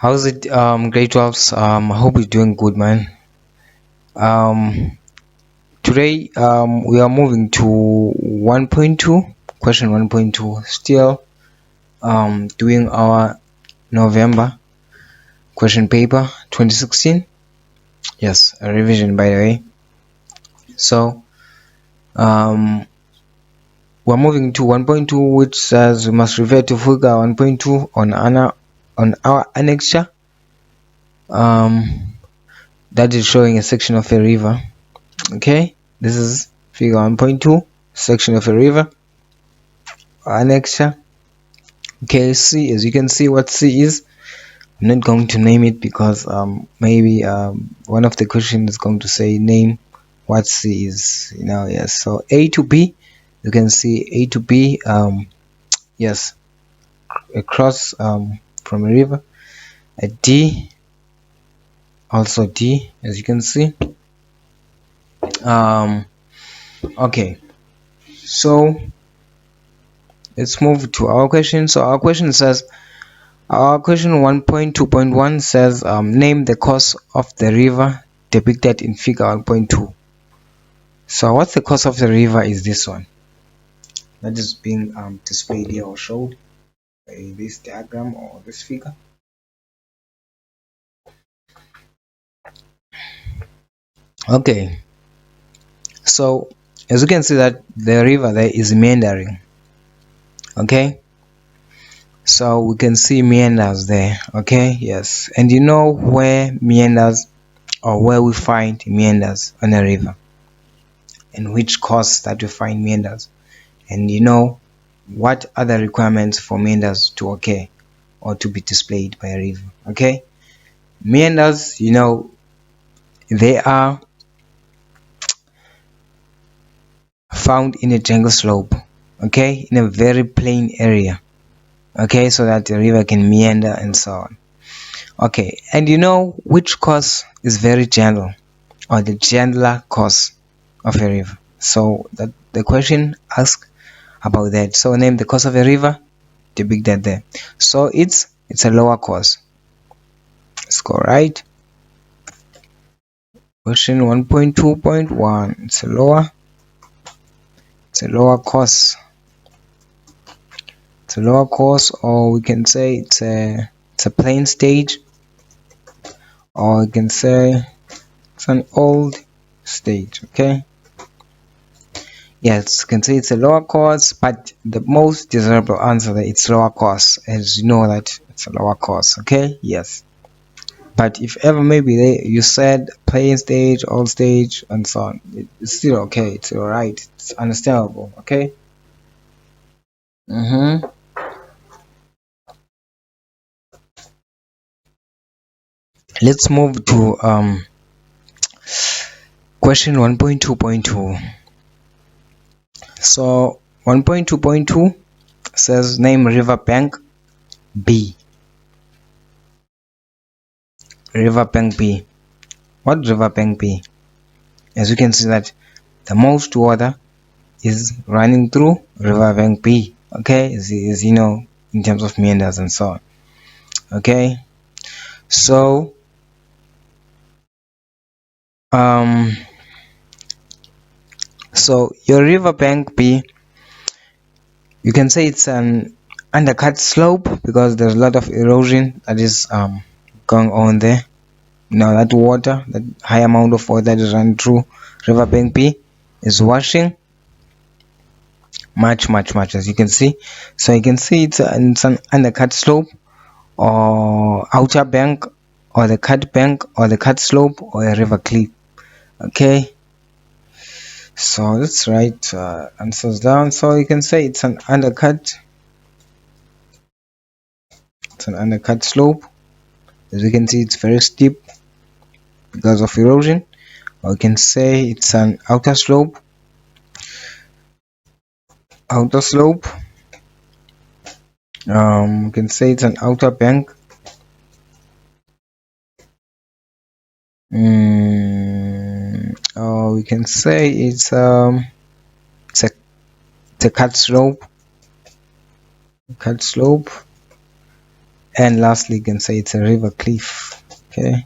How's it, grade 12s? I hope you're doing good, man. Um, Today, we are moving to 1.2, question 1.2. Still, doing our November question paper 2016. Yes, a revision, by the way. So, um, we're moving to 1.2, which says we must refer to figure 1.2 on our annexure. That is showing a section of a river. Okay, this is figure 1.2, section of a river, annexure. Okay, C, as you can see what C is. I'm not going to name it because maybe one of the questions is going to say name what C is, yes. So A to B, you can see A to B, yes, across from a river. A D, also D, as you can see. Okay, so let's move to our question. So our question says, our question 1.2.1 says, name the course of the river depicted in figure 1.2. So what's the course of the river is this one that is being displayed here or showed by this diagram or this figure. Okay, so as you can see that the river there is meandering. Okay, so we can see meanders there. Okay, yes, and you know where meanders, or where we find meanders on a river, and which course that we find meanders, and you know what are the requirements for meanders to occur or to be displayed by a river. Okay, meanders, they are found in a gentle slope, okay, in a very plain area, okay, so that the river can meander and so on. Okay, and you know which course is very gentle, or the gentler course of a river. So that the question asks about that. So name the course of a river, depict that there. So it's a lower course. Let's go right. Question 1.2.1. It's a lower course. It's a lower course, or we can say it's a plain stage, or we can say it's an old stage. Okay, yes, you can say it's a lower course, but the most desirable answer that it's lower course, as you know that it's a lower course. Okay, yes, but if ever maybe you said plain stage, old stage, and so on, it's still okay, it's all right, it's understandable. Okay. Let's move to question 1.2.2. So 1.2.2 says name riverbank B. Riverbank B. What riverbank B? As you can see that the most water is running through riverbank B. Okay, as you know, in terms of meanders and so on. Okay, so your riverbank B, you can say it's an undercut slope because there's a lot of erosion that is going on there. Now that water, that high amount of water that is running through riverbank B is washing much, as you can see. So you can see it's an undercut slope, or outer bank, or the cut bank, or the cut slope, or a river cliff. Okay, so let's write answers down. So you can say it's an undercut. It's an undercut slope. As you can see, it's very steep because of erosion. Or you can say it's an outer slope. You can say it's an outer bank. Or we can say it's a cut slope. And lastly, you can say it's a river cliff. Okay,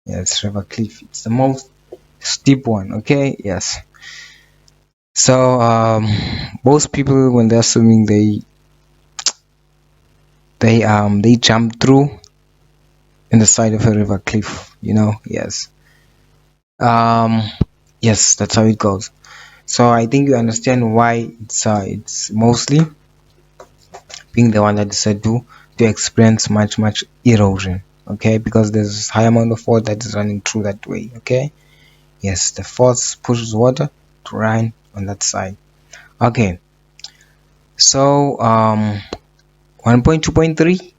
yeah, it's river cliff. It's the most steep one. Okay, yes. So most people when they're swimming, they jump through in the side of a river cliff. Yes. Um, yes, that's how it goes. So I think you understand why it's mostly being the one that decided to experience much erosion. Okay, because there's high amount of water that is running through that way. Okay, yes, the force pushes water to run on that side. Okay, so 1.2.3,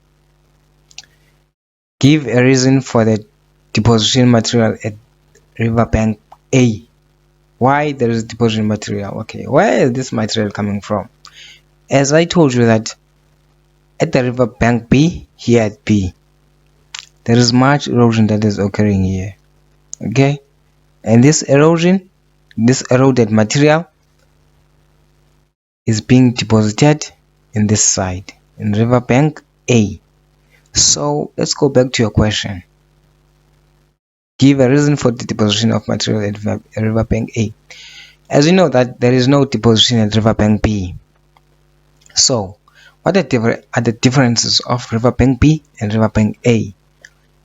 give a reason for the deposition material at riverbank A. Why there is deposition material? Okay, where is this material coming from? As I told you that at the riverbank B, here at B, there is much erosion that is occurring here. Okay, and this eroded material is being deposited in this side, in riverbank A. So let's go back to your question. Give a reason for the deposition of material at riverbank A. As you know that there is no deposition at riverbank B. So what are the differences of riverbank B and riverbank A?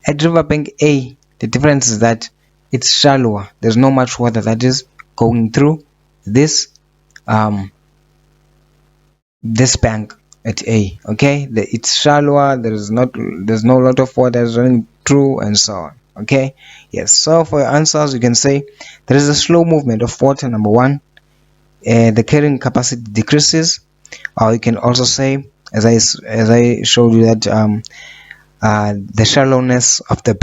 At riverbank A, the difference is that it's shallower. There's not much water that is going through this this bank at A. Okay, it's shallower. There's no lot of water running through and so on. Okay, yes. So for your answers, you can say there is a slow movement of water. Number one, the carrying capacity decreases. Or you can also say, as I showed you, that the shallowness of the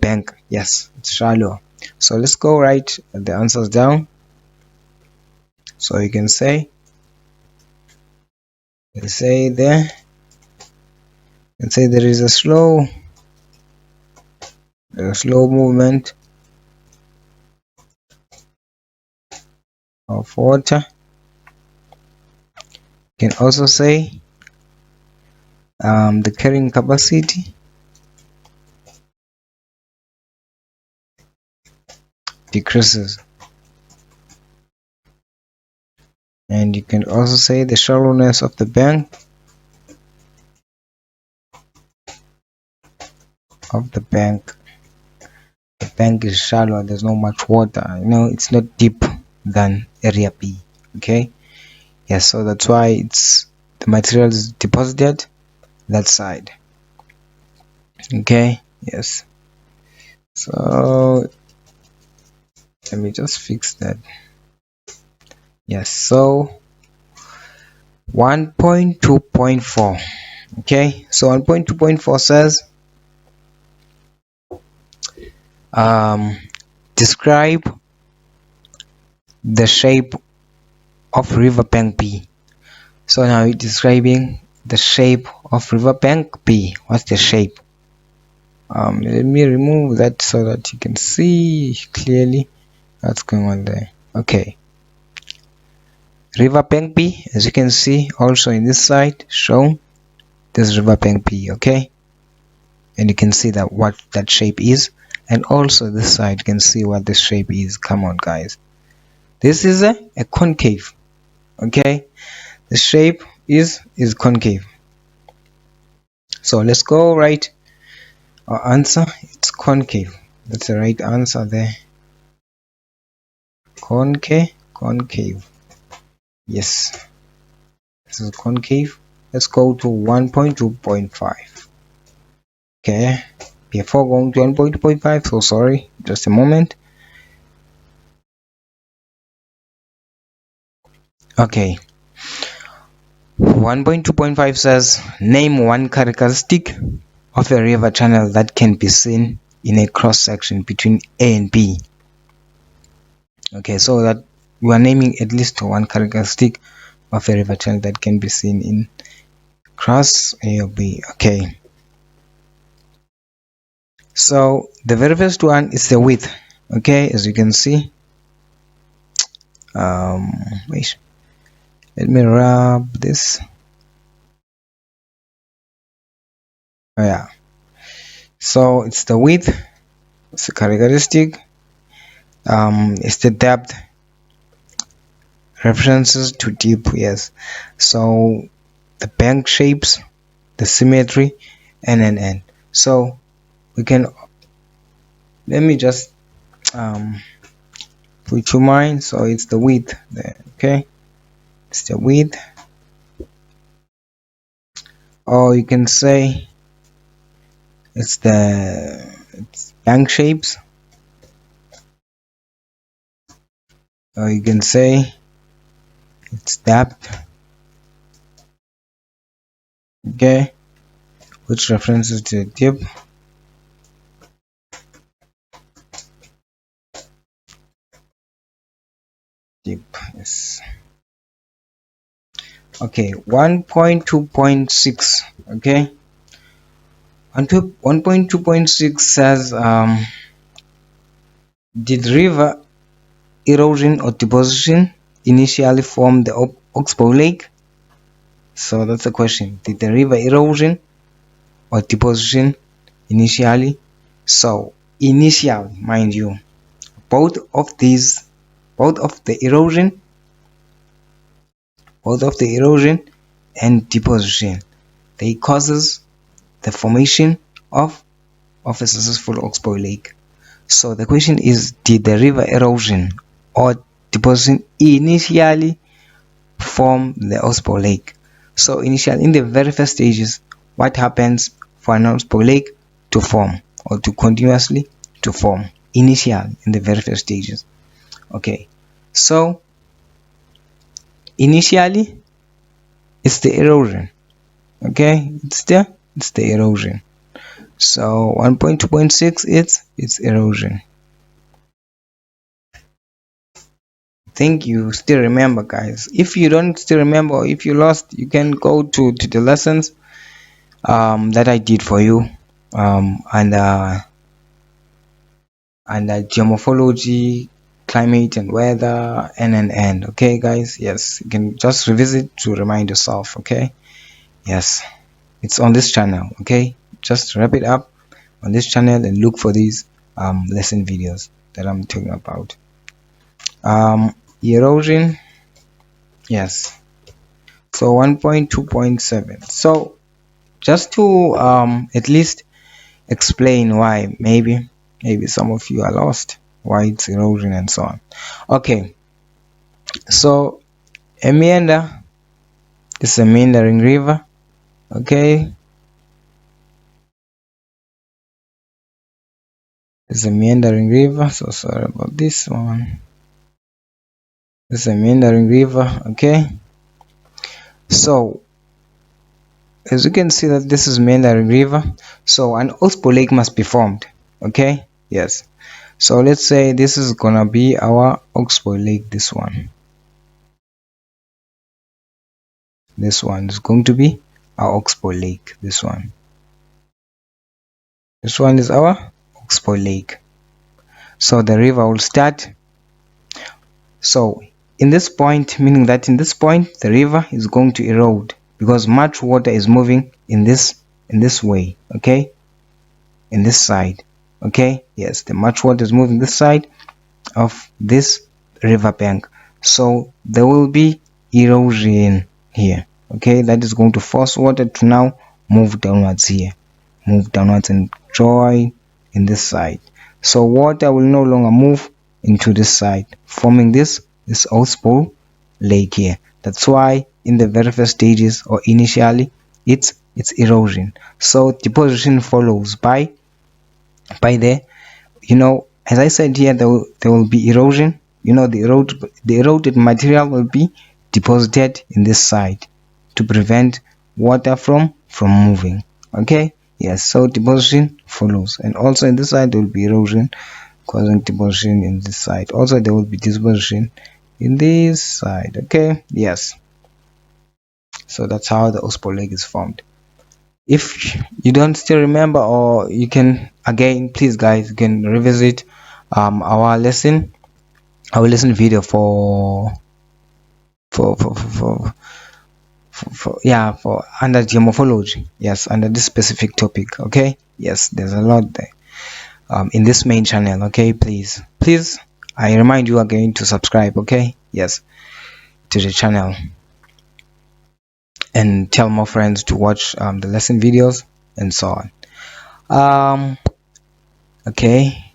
bank. Yes, it's shallow. So let's go write the answers down. So you can say there. You can say there is a slow movement of water. You can also say the carrying capacity decreases, and you can also say the shallowness of the bank the bank is shallow. There's not much water, it's not deep than area B. Okay, yes, so that's why the material is deposited that side. Okay, yes, so let me just fix that. Yes, so 1.2.4. okay, so 1.2.4 says describe the shape of riverbank B. So now you're describing the shape of riverbank B. What's the shape? Let me remove that so that you can see clearly what's going on there. Okay, riverbank B, as you can see also in this side shown, this riverbank B. Okay, and you can see that what that shape is, and also this side you can see what this shape is. Come on guys, this is a concave. Okay, the shape is concave. So let's go write our answer. It's concave. That's the right answer there. Concave. Yes, this is concave. Let's go to 1.2.5. okay, before going to 1.2.5, so sorry, just a moment. Okay, 1.2.5 says name one characteristic of a river channel that can be seen in a cross section between A and B. Okay, so that we are naming at least one characteristic of a river channel that can be seen in cross A or B. Okay, so the very first one is the width. Okay, as you can see, wait, let me rub this. Oh, yeah. So it's the width, it's a characteristic, it's the depth, references to deep, yes. So the bank shapes, the symmetry, and. So we can, let me just put your mind. So it's the width there, okay? It's the width, or you can say it's bank shapes, or you can say it's depth, okay, which references to the tip. Tip, yes. Okay, 1.2.6, okay. 1.2.6 says did river erosion or deposition initially form the Oxbow Lake? So that's the question. Did the river erosion or deposition initially? So initial, mind you, both of these, both of the erosion and deposition, they causes the formation of a successful Oxbow Lake. So the question is, did the river erosion or deposition initially form the Oxbow Lake? So initially, in the very first stages, what happens for an Oxbow Lake to form or to continuously to form? Initial, in the very first stages. Okay, so initially it's the erosion. Okay, it's the erosion. So 1.2.6 it's erosion. Think you still remember, guys. If you don't still remember, or if you lost, you can go to the lessons that I did for you, and geomorphology, climate and weather, and. Okay, guys. Yes, you can just revisit to remind yourself. Okay. Yes, it's on this channel. Okay, just wrap it up on this channel and look for these lesson videos that I'm talking about. Erosion. Yes. So 1.2.7. So just to at least explain why maybe some of you are lost, why it's erosion and so on. Okay, so a meander is a meandering river. Okay, it's a meandering river. So sorry about this one. It's a meandering river. Okay, so as you can see that this is meandering river, so an Oxbow Lake must be formed. Okay, yes. So let's say this is gonna be our Oxbow Lake. This one is going to be our Oxbow Lake. This one is our Oxbow Lake. So the river will start. So in this point, meaning that in this point the river is going to erode because much water is moving in this way. Okay, in this side. Okay, yes, the much water is moving this side of this river bank. So there will be erosion here. Okay, that is going to force water to now move downwards here, move downwards and join in this side. So water will no longer move into this side, forming this Oxbow Lake here. That's why in the very first stages or initially it's erosion. So deposition follows by the, as I said here, there will be erosion. The eroded material will be deposited in this side to prevent water from moving. Okay, yes, so deposition follows, and also in this side there will be erosion causing deposition in this side. Also there will be deposition in this side. Okay, yes, so that's how the Oxbow Lake is formed. If you don't still remember, or you can, again, please guys, you can revisit our lesson video for for under geomorphology. Yes, under this specific topic. Okay, yes, there's a lot there in this main channel. Okay, please I remind you again to subscribe. Okay, yes, to the channel, and tell more friends to watch the lesson videos and so on. Okay,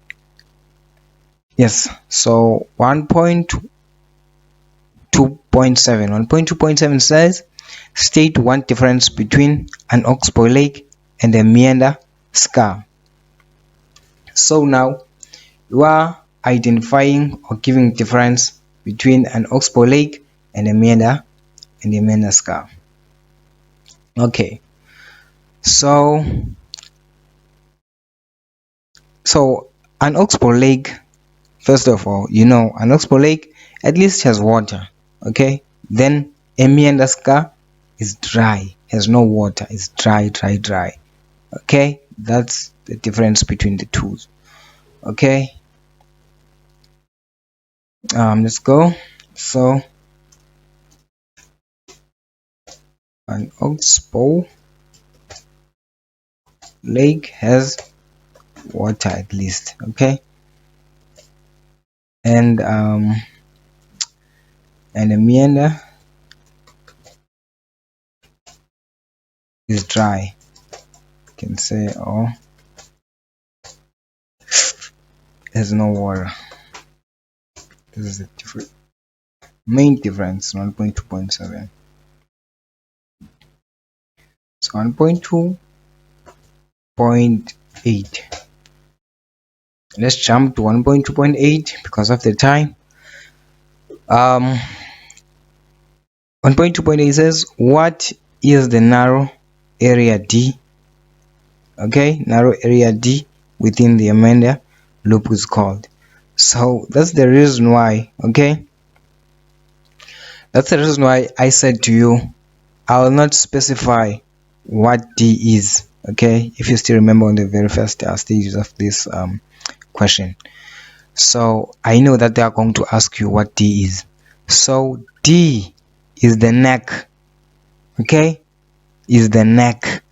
yes, so 1.2.7 says state one difference between an Oxbow lake and a meander scar. So now you are identifying or giving difference between an Oxbow lake and a meander scar. Okay, so an Oxbow lake, first of all, an Oxbow lake at least has water. Okay, then a meander scar is dry, has no water, is dry. Okay, that's the difference between the two. Okay, let's go. So an Oxbow lake has water at least. Okay, and a meander is dry, you can say, or has no water. This is the main difference. 1.2.7. so 1.2.8. let's jump to 1.2.8 because of the time. 1.2.8 says, what is the narrow area D? Okay, narrow area D within the meander loop is called. So that's the reason why. Okay, that's the reason why I said to you I will not specify what D is. Okay, if you still remember on the very first stages of this question. So I know that they are going to ask you what D is. So D is the neck. Okay, is the neck.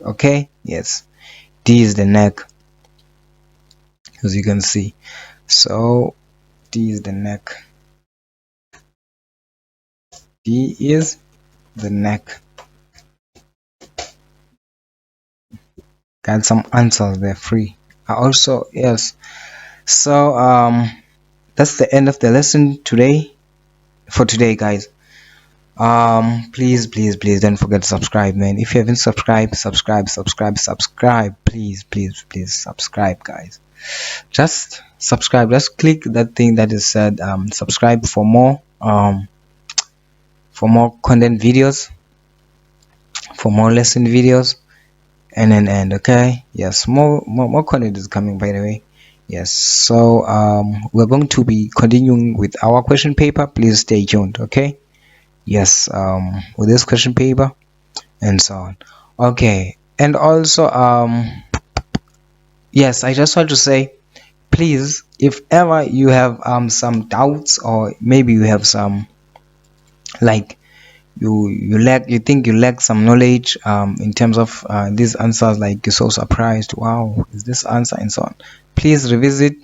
Okay, yes, D is the neck, as you can see. So D is the neck. D is the neck. Got some answers there free. Also, yes. So that's the end of the lesson for today, guys. Please don't forget to subscribe, man. If you haven't subscribed, subscribe. Please subscribe, guys. Just subscribe. Just click that thing that is said subscribe for more content videos, for more lesson videos, and okay, yes, more content is coming, by the way. Yes, so we're going to be continuing with our question paper. Please stay tuned. Okay, yes, with this question paper and so on. Okay, and also yes, I just want to say, please, if ever you have some doubts, or maybe you have some, like, you think you lack some knowledge in terms of these answers, like you're so surprised, wow, is this answer, and so on, please revisit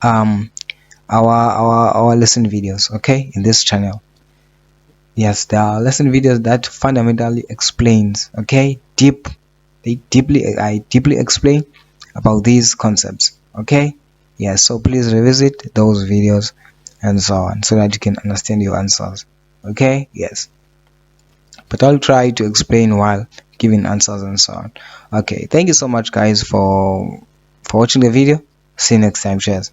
our lesson videos, okay, in this channel. Yes, there are lesson videos that fundamentally explains, okay, I deeply explain about these concepts. Okay, yes, so please revisit those videos and so on, so that you can understand your answers. Okay, yes, but I'll try to explain while giving answers and so on. Okay, thank you so much, guys, for watching the video. See you next time. Cheers.